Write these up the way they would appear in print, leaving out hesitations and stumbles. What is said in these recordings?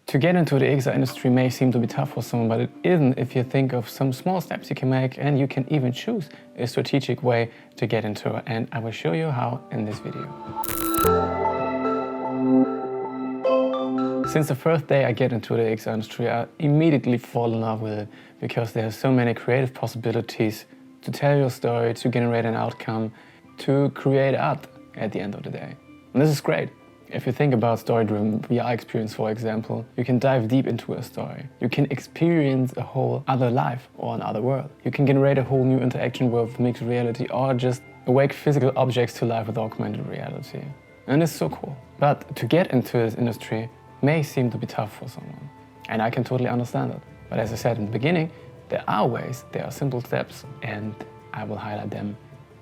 To get into the XR industry may seem to be tough for someone, but it isn't if you think of some small steps you can make, and you can even choose a strategic way to get into it. And I will show you how in this video. Since the first day I get into the XR industry, I immediately fall in love with it because there are so many creative possibilities to tell your story, to generate an outcome, to create art at the end of the day. And this is great. If you think about story-driven VR experience, for example, you can dive deep into a story. You can experience a whole other life or another world. You can generate a whole new interaction with mixed reality or just awake physical objects to life with augmented reality. And it's so cool. But to get into this industry may seem to be tough for someone. And I can totally understand it. But as I said in the beginning, there are ways, there are simple steps, and I will highlight them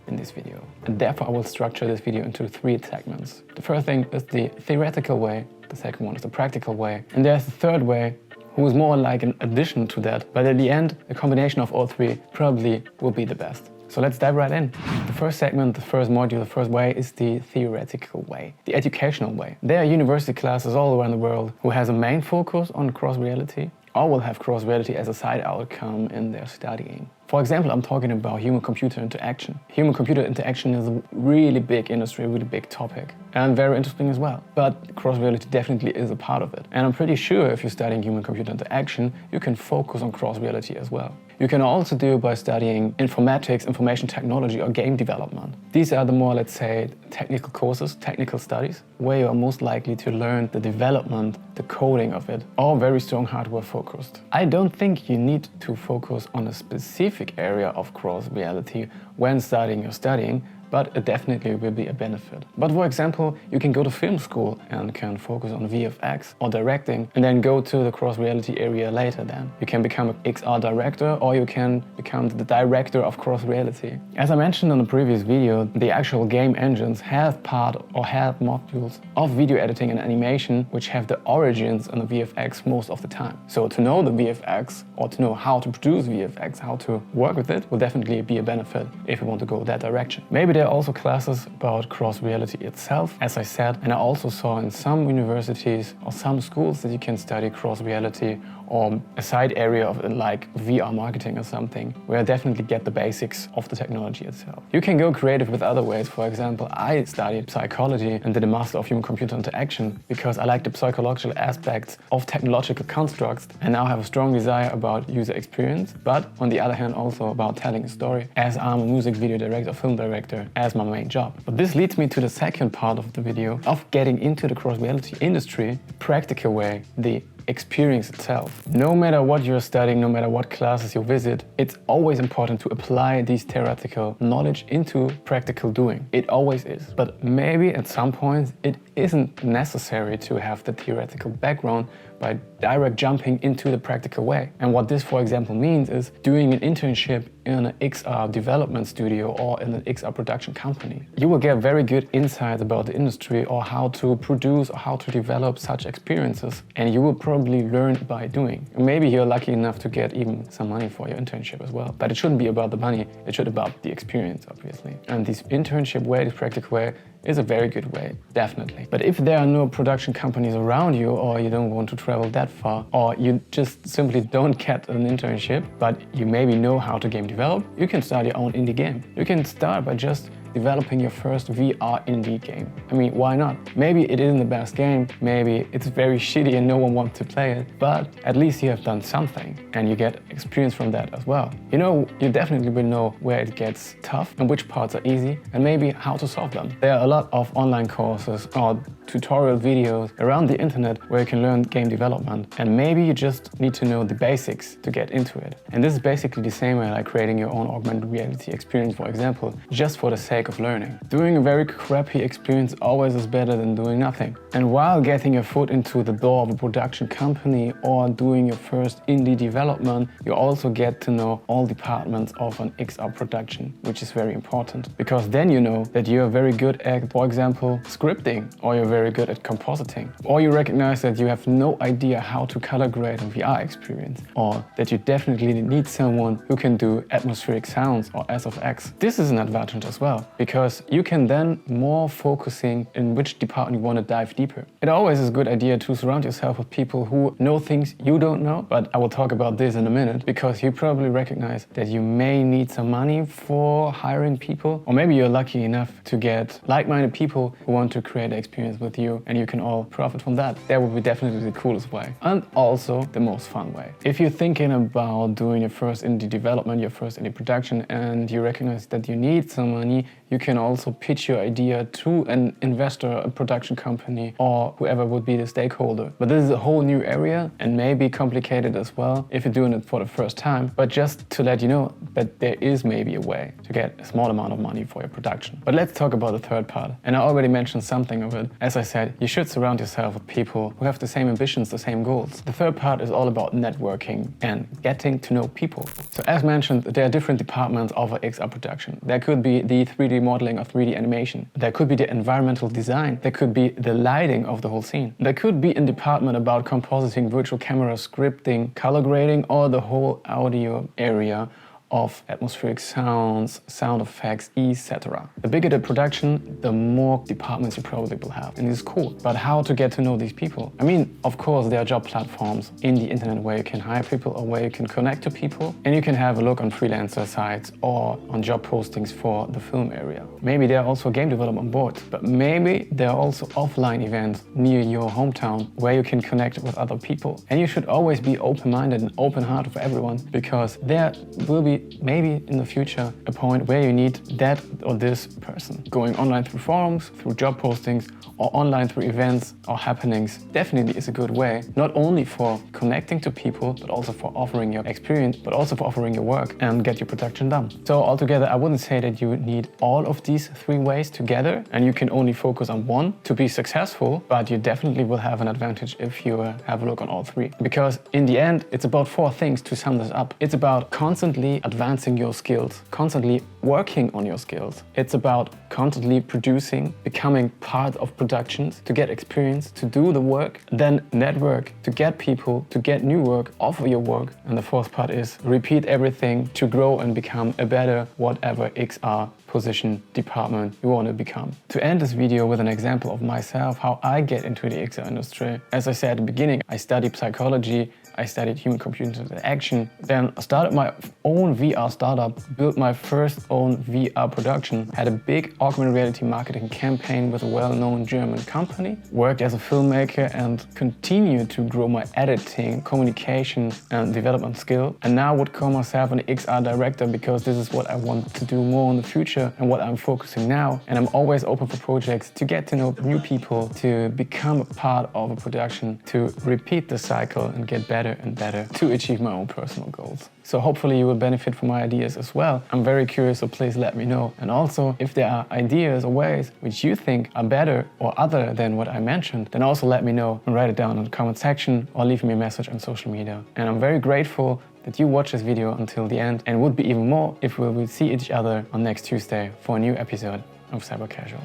in this video. And therefore I will structure this video into 3 segments. The first thing is the theoretical way, the second one is the practical way, and there's the third way, who is more like an addition to that, but at the end, a combination of all 3 probably will be the best. So let's dive right in. The first segment, the first module, the first way is the theoretical way, the educational way. There are university classes all around the world who has a main focus on cross-reality, or will have cross-reality as a side outcome in their studying. For example, I'm talking about human-computer interaction. Human-computer interaction is a really big industry, a really big topic, and very interesting as well. But cross-reality definitely is a part of it. And I'm pretty sure if you're studying human-computer interaction, you can focus on cross-reality as well. You can also do it by studying informatics, information technology, or game development. These are the more, let's say, technical courses, technical studies, where you are most likely to learn the development, the coding of it, or very strong hardware focused. I don't think you need to focus on a specific area of cross-reality when studying or studying, but it definitely will be a benefit. But for example, you can go to film school and can focus on VFX or directing and then go to the cross-reality area later then. You can become an XR director or you can become the director of cross-reality. As I mentioned in the previous video, the actual game engines have part or have modules of video editing and animation which have the origins in the VFX most of the time. So to know the VFX or to know how to produce VFX, how to work with it will definitely be a benefit if you want to go that direction. Maybe there are also classes about cross-reality itself, as I said, and I also saw in some universities or some schools that you can study cross-reality or a side area of it, like VR marketing or something, where I definitely get the basics of the technology itself. You can go creative with other ways. For example, I studied psychology and did a Master of Human-Computer Interaction because I like the psychological aspects of technological constructs and now have a strong desire about user experience, but on the other hand also about telling a story, as I'm a music video director, film director, as my main job. But this leads me to the second part of the video of getting into the cross-reality industry, practical way, the experience itself. No matter what you're studying, no matter what classes you visit, it's always important to apply these theoretical knowledge into practical doing. It always is. But maybe at some point it isn't necessary to have the theoretical background by direct jumping into the practical way. And what this, for example, means is doing an internship in an XR development studio or in an XR production company. You will get very good insights about the industry or how to produce or how to develop such experiences, and you will probably learn by doing. And maybe you're lucky enough to get even some money for your internship as well. But it shouldn't be about the money, it should be about the experience, obviously. And this internship way, this practical way, is a very good way, definitely. But if there are no production companies around you, or you don't want to travel that far, or you just simply don't get an internship, but you maybe know how to game develop, you can start your own indie game. You can start by just developing your first VR indie game. I mean, why not? Maybe it isn't the best game, maybe it's very shitty and no one wants to play it, but at least you have done something and you get experience from that as well. You know, you definitely will know where it gets tough and which parts are easy and maybe how to solve them. There are a lot of online courses or tutorial videos around the internet where you can learn game development, and maybe you just need to know the basics to get into it. And this is basically the same way like creating your own augmented reality experience, for example, just for the sake of learning. Doing a very crappy experience always is better than doing nothing. And while getting your foot into the door of a production company or doing your first indie development, you also get to know all departments of an XR production, which is very important, because then you know that you're very good at, for example, scripting, or you're very good at compositing, or you recognize that you have no idea how to color grade a VR experience, or that you definitely need someone who can do atmospheric sounds or SFX. This is an advantage as well. because you can then more focusing in which department you want to dive deeper. It always is a good idea to surround yourself with people who know things you don't know, but I will talk about this in a minute, because you probably recognize that you may need some money for hiring people, or maybe you're lucky enough to get like-minded people who want to create an experience with you, and you can all profit from that. That would be definitely the coolest way, and also the most fun way. If you're thinking about doing your first indie development, your first indie production, and you recognize that you need some money, you can also pitch your idea to an investor, a production company, or whoever would be the stakeholder. But this is a whole new area and may be complicated as well if you're doing it for the first time. But just to let you know that there is maybe a way to get a small amount of money for your production. But let's talk about the third part. And I already mentioned something of it. As I said, you should surround yourself with people who have the same ambitions, the same goals. The third part is all about networking and getting to know people. So as mentioned, there are different departments of XR production. There could be the 3D modeling or 3D animation. There could be the environmental design. There could be the lighting of the whole scene. There could be a department about compositing, virtual camera, scripting, color grading, or the whole audio area of atmospheric sounds, sound effects, etc. The bigger the production, the more departments you probably will have. And it's cool. But how to get to know these people? I mean, of course, there are job platforms in the internet where you can hire people or where you can connect to people. And you can have a look on freelancer sites or on job postings for the film area. Maybe there are also game development boards, but maybe there are also offline events near your hometown where you can connect with other people. And you should always be open-minded and open-hearted for everyone, because there will be maybe in the future a point where you need that or this person. Going online through forums, through job postings, or online through events or happenings definitely is a good way, not only for connecting to people, but also for offering your experience, but also for offering your work and get your production done. So altogether, I wouldn't say that you need all of these three ways together and you can only focus on one to be successful, but you definitely will have an advantage if you have a look on all three. Because in the end, it's about four things to sum this up. It's about constantly advancing your skills, constantly working on your skills. It's about constantly producing, becoming part of productions, to get experience, to do the work, then network, to get people, to get new work, offer your work. And the fourth part is repeat everything to grow and become a better whatever XR position, department you want to become. To end this video with an example of myself, how I get into the XR industry. As I said at the beginning, I studied psychology, I studied human-computer interaction, then I started my own VR startup, built my first own VR production, had a big augmented reality marketing campaign with a well-known German company, worked as a filmmaker and continued to grow my editing, communication and development skill, and now would call myself an XR director because this is what I want to do more in the future and what I'm focusing now. And I'm always open for projects to get to know new people, to become a part of a production, to repeat the cycle and get better and better to achieve my own personal goals. So hopefully you will benefit from my ideas as well. I'm very curious, so please let me know. And also, if there are ideas or ways which you think are better or other than what I mentioned, then also let me know and write it down in the comment section or leave me a message on social media. And I'm very grateful that you watched this video until the end, and would be even more if we will see each other on next Tuesday for a new episode of Cyber Casual.